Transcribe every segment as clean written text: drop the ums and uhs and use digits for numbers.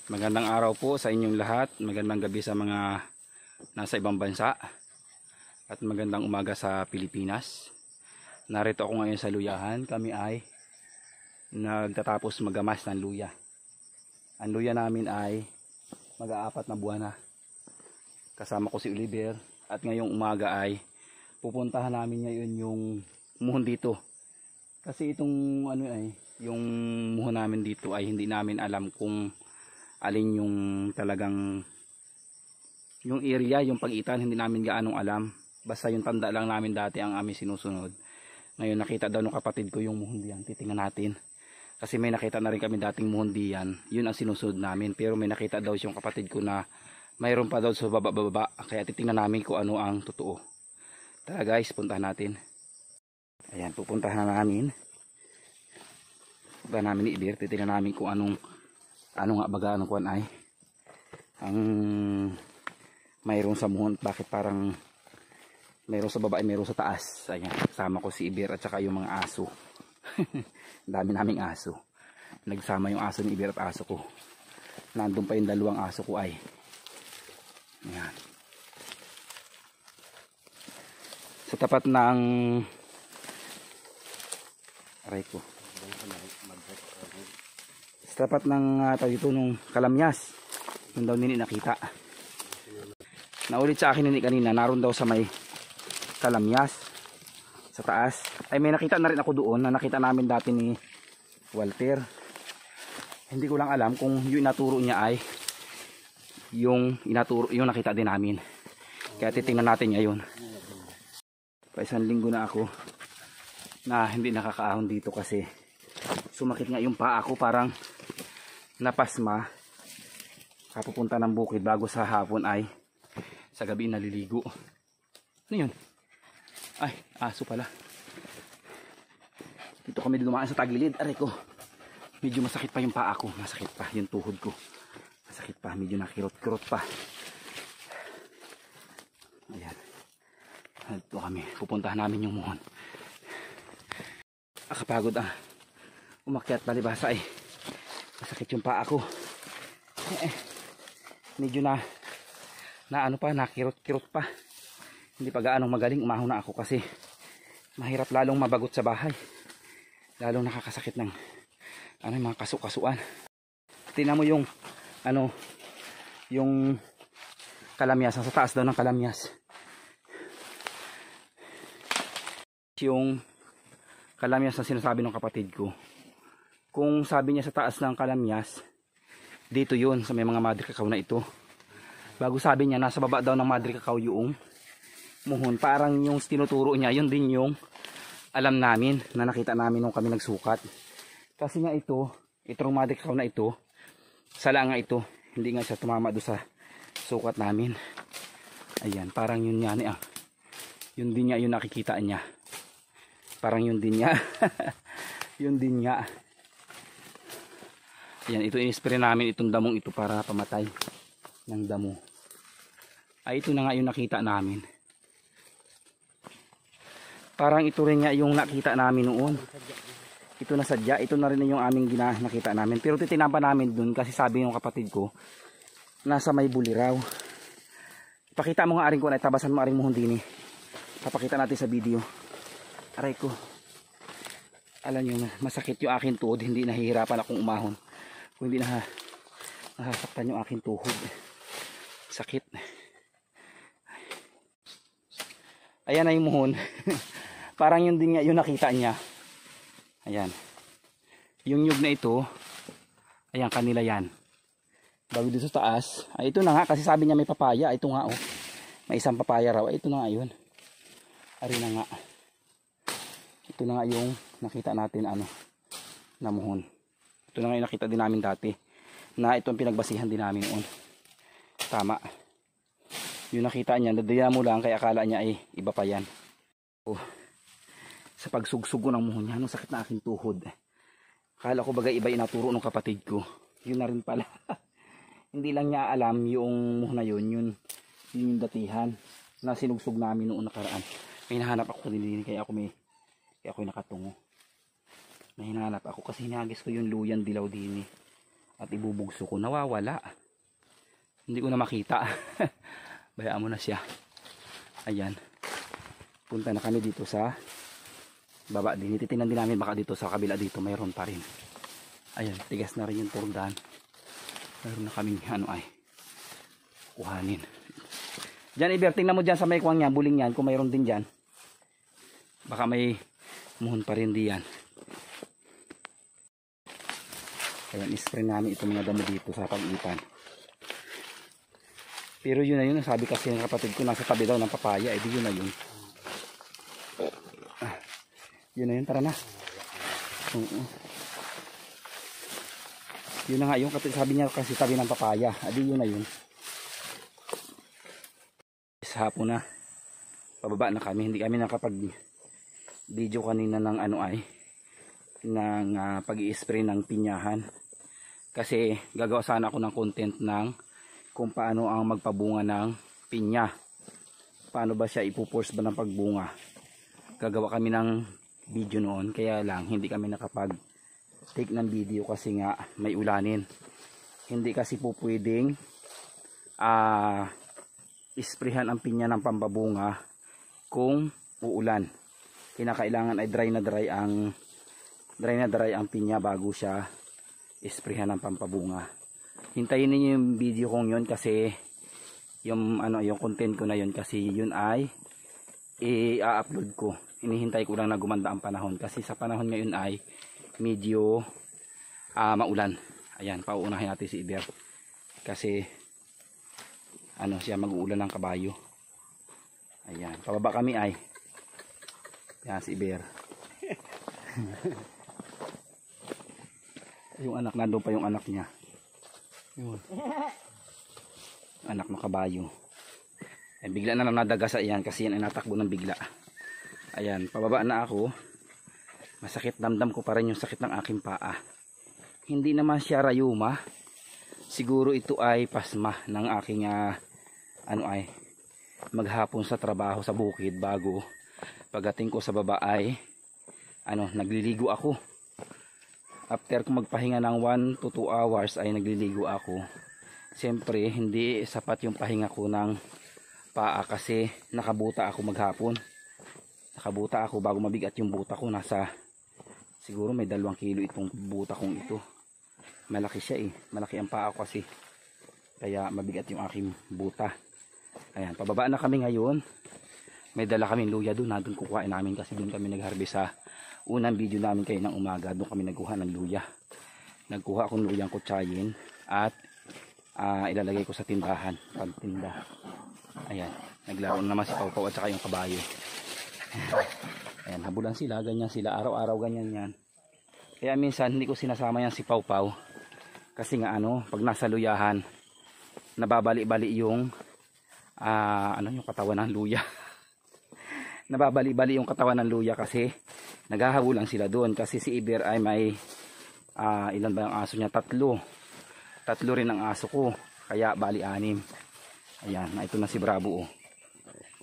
Magandang araw po sa inyong lahat. Magandang gabi sa mga nasa ibang bansa. At magandang umaga sa Pilipinas. Narito ako ngayon sa luyahan. Kami ay nagtatapos magamas ng luya. Ang luya namin ay mag-aapat na buwan na. Kasama ko si Oliver. At ngayong umaga ay pupuntahan namin ngayon yung muhon dito. Kasi itong yung muhon namin dito ay hindi namin alam kung alin yung talagang yung area, yung pagitan, hindi namin gaanong alam. Basta yung tanda lang namin dati ang aming sinusunod. Ngayon nakita daw ng kapatid ko yung muhon diyan. Titingnan natin. Kasi may nakita na rin kami dating muhon diyan. Yun ang sinusunod namin. Pero may nakita daw yung kapatid ko na mayroon pa daw sa baba. Kaya titingnan namin kung ano ang totoo. Tara guys, puntahan natin. Ayan, pupuntahan namin. Puntahan namin ni Ibir. Titingnan namin kung ano nga baga anong kuan ay ang mayroon sa muhon, bakit parang mayroon sa baba ay mayroon sa taas. Ayan, kasama ko si Ibir at saka yung mga aso. Dami naming aso, nagsama yung aso ni Ibir at aso ko. Nandun pa yung dalawang aso ko ay ayan. Sa tapat ng aray ko, sa tapat ng tawag ito nung kalamyas, yun daw nini nakita. Naulit sa akin nini kanina, naroon daw sa may kalamyas sa taas. Ay may nakita na rin ako doon, na nakita namin dati ni Walter. Hindi ko lang alam kung yung inaturo niya ay yung nakita din namin. Kaya titingnan natin ngayon. Pa isang linggo na ako na hindi nakakaahon dito kasi sumakit nga yung paa ko, parang napasma. Kapupunta ng bukid bago sa hapon ay sa gabi naliligo. Ano yun? Ay, aso pala. Dito kami dumaan sa tagilid. Aray ko, medyo masakit pa yung paa ko. Masakit pa yung tuhod ko. Masakit pa, medyo nakirot-kirot pa. Ayan, dito kami, pupuntahan namin yung muhon. Akapagod umakyat palibasa eh. Masakit yung paa ko. Medyo na ano pa, nakirot-kirot pa. Hindi pa gaanong magaling, umahon na ako kasi mahirap lalong mabagot sa bahay. Lalong nakakasakit ng mga kasu-kasuan. Tingnan mo yung yung kalamyas, sa taas daw ng kalamyas. Yung kalamyas na sinasabi ng kapatid ko. Kung sabi niya sa taas ng kalamyas, dito yun sa may mga madre cacao na ito. Bago sabi niya nasa baba daw ng madre cacao yung muhon. Parang yung tinuturo niya, yun din yung alam namin na nakita namin nung kami nagsukat. Kasi nga itong madre cacao na ito, sala nga ito. Hindi nga siya tumama doon sa sukat namin. Ayan, parang yun nga niya. Yun din niya yung nakikita niya. Parang yun din niya. Yun din nga. Ayan, ito in-spray namin itong damong ito para pamatay ng damo. Ay, ito na nga yung nakita namin. Parang ito rin nga yung nakita namin noon. Ito na sadya, ito na rin yung aming nakita namin. Pero titingnan pa namin dun kasi sabi ng kapatid ko, nasa may buli raw. Pakita mo nga aring ko na itabasan mo aring muhon din eh. Papakita natin sa video. Aray ko. Alam nyo, masakit yung aking tuhod, hindi nahihirapan akong umahon. Kung hindi nasasaktan yung aking tuhod. Sakit. Ayan na yung muhon. Parang yun din nga yung nakita niya. Ayan. Yung nyug na ito, ayan, kanila yan. Bago dito sa taas. Ay, ito na nga, kasi sabi niya may papaya. Ito nga, oh. May isang papaya raw. Ay, ito na nga yun. Ari na nga. Ito na nga yung nakita natin, na muhon. Ito na nga yung nakita din namin dati. Na ito ang pinagbasihan din namin noon. Tama. Yung nakita niya, nadaya mo lang, kaya akala niya ay iba pa yan. Oh. Sa pagsugsugo ng muhon niya, sakit na aking tuhod. Akala ko bagay iba inaturo ng kapatid ko. Yun na rin pala. Hindi lang niya alam yung muhon na yun yung datihan na sinugsug namin noong nakaraan. May hinahanap ako din, kaya ako'y nakatungo. May hinahanap ako kasi hinagis ko yung luyan dilaw din eh. at ibubugso ko, nawawala. Hindi ko na makita. Bayaan mo na siya. Ayan. Punta na kami dito sa baba din. Titinan din namin baka dito sa kabila dito mayroon pa rin. Ayan, tigas na rin yung turdan. Mayroon na kaming kuhanin. Diyan, Iber, tingnan mo dyan sa may kuwang niya, buling yan, kung mayroon din dyan. Baka may muhon pa rin diyan. Ayan, ispray namin itong mga damo dito sa pagitan. Pero yun na yun, sabi kasi ng kapatid ko, nasa tabi daw ng papaya, edi yun na yun. Yun na yun, tara na. Yun na nga, yung sabi niya kasi tabi ng papaya, edi yun na yun. Hapon na, pababa na kami, hindi kami nakapag video kanina ng pag-i-spray ng pinyahan kasi gagawa sana ako ng content ng kung paano ang magpabunga ng pinya, paano ba siya ipupurse ba ng pagbunga. Gagawa kami ng video noon, kaya lang hindi kami nakapag take ng video kasi nga may ulanin. Hindi kasi po pwedeng isprehan ang pinya ng pampabunga kung uulan. Kinakailangan ay dry na dry ang pinya bago siya isprehan ng pampabunga. Hintayin niyo yung video kong yun kasi yung content ko na yun kasi yun ay i-upload ko. Hinihintay ko lang na gumanda ang panahon kasi sa panahon ngayon ay medyo maulan. Ayan, pauunahin natin si Iber kasi siya mag-uulan ng kabayo. Ayan, pababa kami ay. Yan si Iber. Yung anak, nandun pa yung anak niya. Yun. Anak ng kabayo. Ay, bigla na lang nadagasa yan kasi yan ay natakbo ng bigla. Ayan, pababa na ako. Masakit, damdam ko pa rin yung sakit ng aking paa. Hindi naman siya rayuma. Siguro ito ay pasma ng aking maghapon sa trabaho sa bukid bago pagdating ko sa baba ay nagliligo ako. After ko magpahinga ng 1 to 2 hours ay nagliligo ako. Siyempre hindi sapat yung pahinga ko ng paa kasi nakabuta ako maghapon. Nakabuta ako bago mabigat yung buta ko, nasa siguro may 2 kilo itong buta kong ito. Malaki siya malaki ang paa ko kasi kaya mabigat yung aking buta. Ayan, pababa na kami ngayon. May dala kaming luya doon, nandun kukuhain namin kasi doon kami nag-harvest sa unang video namin kayo ng umaga. Doon kami nagkuha ng luya. Nagkuha akong luyang kutsayin at ilalagay ko sa tindahan, pagtinda. Ayan, naglaro naman si Pau Pau at saka yung kabayo. Ayan, habulan sila, ganyan sila, araw-araw ganyan yan. Kaya minsan hindi ko sinasama yan si Pau Pau kasi nga pag nasa luyahan nababali-bali yung yung katawan ng luya. Nababali-bali yung katawan ng luya kasi naghahabulan sila doon kasi si Iber ay may ilan ba ang aso niya? 3 rin ang aso ko, kaya bali 6. Ayan, ito na si Bravo.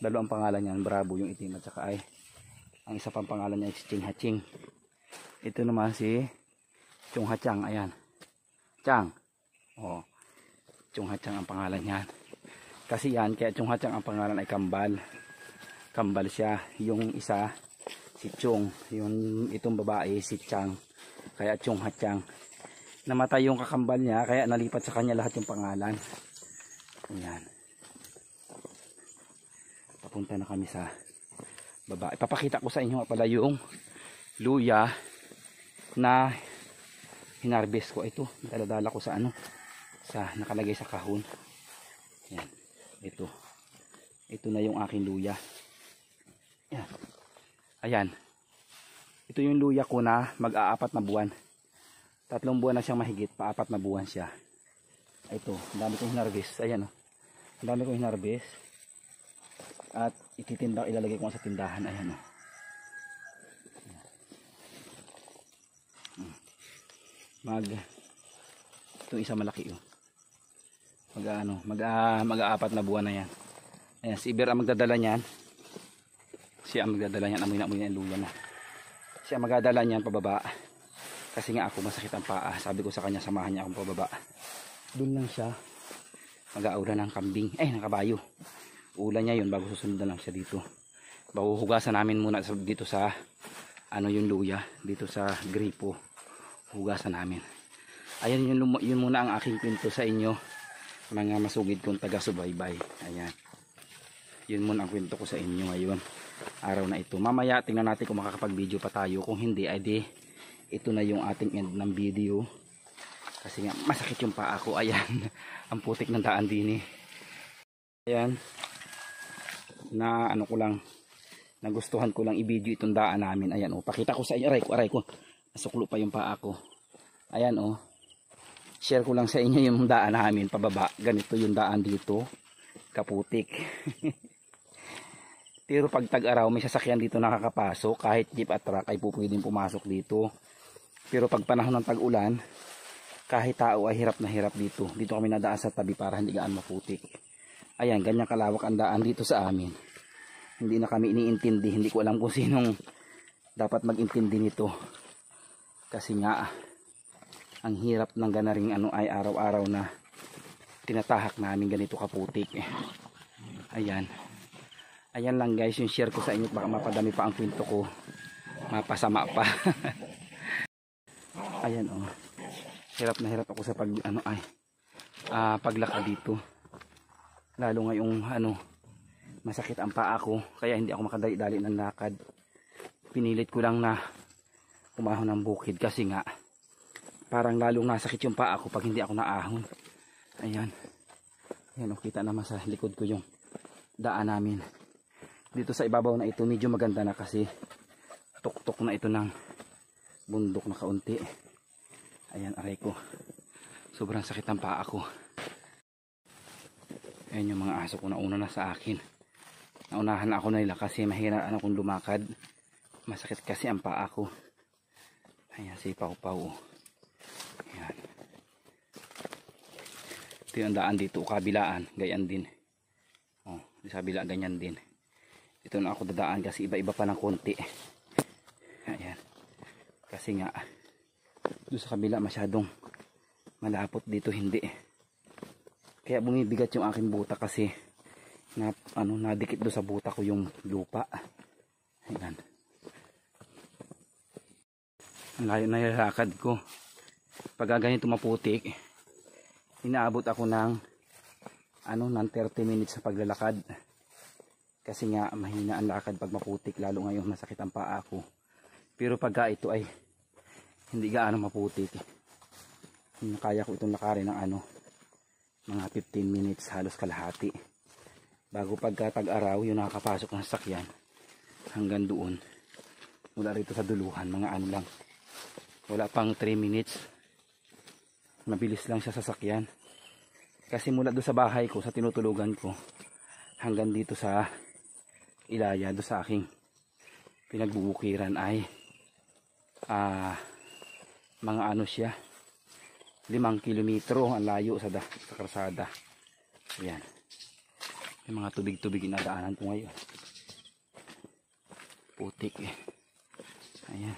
2 ang pangalan niyan, Bravo yung itim at saka ay ang isa pang pangalan niya ay Ching Haching. Ito naman si Chung Hachang. Ayan, Chang. Chung Hachang ang pangalan niyan. Kasi yan, kaya Chung Hachang ang pangalan ay Kambal. Kambal siya. Yung isa si Chung, yung itong babae si Chang, kaya Chung Hachang. Namatay yung kakambal niya kaya nalipat sa kanya lahat yung pangalan. Ayan, papunta na kami sa baba. Ipapakita ko sa inyo pala yung luya na hinarvest ko. Ito, daladala ko sa sa nakalagay sa kahon. Yan, ito na yung aking luya. Yan. Ayan, ito yung luya ko na mag-aapat na buwan. 3 buwan na siyang mahigit, pa-4 na buwan siya. Ito, ang dami kong hinarvest. Ayan ang dami kong hinarvest at ititinda, ilalagay ko sa tindahan. Ayan itong isa malaki mag-aapat na buwan na yan. Ayan, si Iber ang magdadala niyan. Siya ang magdadala niyan, amoy na ang luya na. Siya magdadala niyan pababa Kasi nga ako masakit ang paa. Sabi ko sa kanya samahan niya akong pababa. Doon lang siya mag-aula ng kambing, ng kabayo. Ula niya yun bago susunod na lang siya dito. Bago hugasan namin muna dito sa yung luya, dito sa gripo. Hugasan namin. Ayan yun muna ang aking kwento sa inyo, mga masugid kong taga-subaybay. Ayan. Yun muna ang kwento ko sa inyo ngayon, araw na ito. Mamaya tingnan natin kung makakapag-video pa tayo. Kung hindi, ito na yung ating end ng video. Kasi nga masakit yung paa ko. Ayan. Ang putik ng daan din eh. Ayan. Nagustuhan ko lang i-video itong daan namin. Ayan oh. Pakita ko sa inyo. Aray ko. Nasuklo pa yung paa ko. Ayan oh. Share ko lang sa inyo yung daan namin pababa. Ganito yung daan dito. Kaputik. Pero pag tag-araw may sasakyan dito nakakapasok. Kahit jeep at truck ay pwedeng pumasok dito. Pero pag panahon ng tag-ulan, kahit tao ay hirap na hirap dito. Dito kami nadaan sa tabi para hindi gaan maputik. Ayan, ganyan kalawak ang daan dito sa amin. Hindi na kami iniintindi. Hindi ko alam kung sinong dapat mag-intindi nito. Kasi nga, ang hirap ng ganaring ay araw-araw na tinatahak namin ganito kaputik. Ayan. Ayan lang guys, yung share ko sa inyo. Baka mapadami pa ang kwento ko. Mapasama pa. Ayan oh. Hirap na hirap ako sa paglakad dito. Lalo ngayong masakit ang paa ko, kaya hindi ako makadali-dali ng lakad. Pinilit ko lang na umahon ng bukid kasi nga parang lalong nasakit yung paa ko pag hindi ako naahon. Ayan. Ayan oh, kita naman sa likod ko yung daan namin. Dito sa ibabaw na ito medyo maganda na kasi tuktok na ito ng bundok na kaunti. Ayan, aray ko. Sobrang sakit ang paa ko. Ayan yung mga aso ko na una na sa akin. Naunahan ako na nila kasi mahirap akong lumakad. Masakit kasi ang paa ko. Ayan, si Pau-Pau. Ayan. Ito yung daan dito, kabilaan. Gayan din. Oh, sa kabila, ganyan din. Dito na ako dadaan kasi iba-iba pa ng konti. Ayan. Kasi nga, doon sa kabila masyadong malapot, dito hindi. Kaya bumibigat yung aking buta kasi nadikit doon sa buta ko yung lupa. Ayan. Ang layo na nilakad ko. Pag ganito maputik, inaabot ako ng 30 minutes sa paglalakad. Kasi nga mahina ang lakad pag maputik, lalo ngayon masakit ang paa ko. Pero pagka ito ay hindi gaano maputik, kaya ko itong lakarin ng mga 15 minutes, halos kalahati. Bago pagka tag-araw, yung nakakapasok ng sasakyan hanggang doon, mula rito sa duluhan, mga lang, wala pang 3 minutes. Mabilis lang siya sasakyan. Kasi mula doon sa bahay ko, sa tinutulugan ko, hanggang dito sa Ilaya, doon sa aking pinagbubukiran ay mga siya, 5 kilometro ang layo sa karsada. Ayan. Yung mga tubig-tubig inadaanan ko ngayon. Putik eh. Ayan.